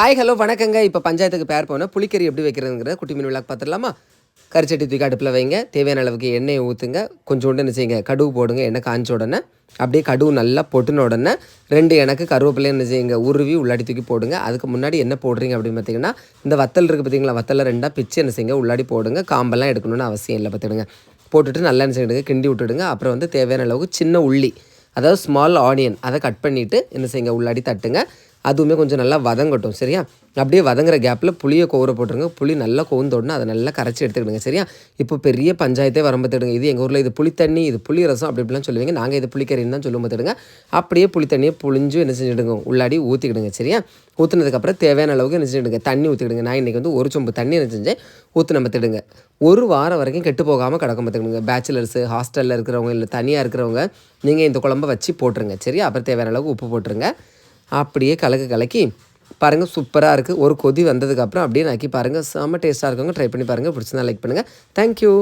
Hi hello வணக்கங்க. இப்போ பஞ்சாயத்துக்கு பேர் போனால் புளிக்கறி எப்படி வைக்கிறதுங்கிற குட்டி மீன் விளக்கு பார்த்துடலாமா? கறிச்சட்டி தூக்கி அடுப்பில் வைங்க. தேவையான அளவுக்கு எண்ணெயை ஊற்றுங்க. கொஞ்சோண்டு என்ன செய்யுங்க, கடுகு போடுங்க. எண்ணெய் காய்ச்ச உடனே அப்படியே கடுகு நல்லா பொட்டுன உடனே 2 எனக்கு கருவேப்பிலையும் என்ன செய்யுங்க, உருவி உள்ளாடி தூக்கி போடுங்க. அதுக்கு முன்னாடி என்ன போடுறீங்க அப்படின்னு பார்த்தீங்கன்னா, இந்த வத்தல் இருக்குது பார்த்தீங்களா, வத்தலை 2ஆக பிச்சு என்ன செய்யுங்க, உள்ளாடி போடுங்க. காம்பெல்லாம் எடுக்கணும்னு அவசியம் இல்லை. பார்த்துடுங்க. போட்டுட்டு நல்லா என்ன செய்யுங்க, கிண்டி விட்டுடுங்க. அப்புறம் வந்து தேவையான அளவுக்கு சின்ன உள்ளி, அதாவது ஸ்மால் ஆனியன், அதை கட் பண்ணிவிட்டு என்ன செய்யுங்க, உள்ளாடி தட்டுங்க. அதுவுமே கொஞ்சம் நல்லா வதங்கட்டும். சரியா? அப்படியே வதங்குற கேப்பில் புளியை கோர போட்டுருங்க. புளி நல்லா கோந்தோடனே அதை நல்லா கரைச்சி எடுத்துக்கிடுங்க. சரியா? இப்போ பெரிய பஞ்சாயத்தே வரம்பத்துடுங்க. இது எங்கள் ஊரில் இது புளித்தண்ணி, இது புளி ரசம் அப்படி இப்படிலாம் சொல்லுவீங்க. நாங்கள் இது புளிக்கறின்னு தான் சொல்லும் பார்த்துடுங்க. அப்படியே புளித்தண்ணியை புளிஞ்சு என்ன செஞ்சுடுங்க, உள்ளாடி ஊற்றிக்கிடுங்க. சரியா? ஊற்றுனதுக்கப்புறம் தேவையான அளவுக்கு என்ன செஞ்சுடுங்க, தண்ணி ஊற்றிக்கிடுங்க. நான் இன்றைக்கி வந்து 1 சொம்பு தண்ணி என்ன செஞ்சேன், ஊற்றின பார்த்துடுங்க. 1 வாரம் வரைக்கும் கெட்டு போகாமல் கிடக்கும் பார்த்துக்கிடுங்க. பேச்சுலர்ஸு, ஹாஸ்டலில் இருக்கிறவங்க, இல்லை தனியாக இருக்கிறவங்க, நீங்கள் இந்த குழம்பை வச்சு போட்டுருங்க. சரியா? அப்புறம் தேவையான அளவுக்கு உப்பு போட்டுருங்க. அப்படியே கலக்கி பாருங்கள், சூப்பராக இருக்குது. ஒரு கொதி வந்ததுக்கப்புறம் அப்படியே நக்கி பாருங்கள். செம்ம டேஸ்ட்டாக இருக்குங்க. ட்ரை பண்ணி பாருங்கள். பிடிச்சிருந்தா லைக் பண்ணுங்கள். தேங்க்யூ.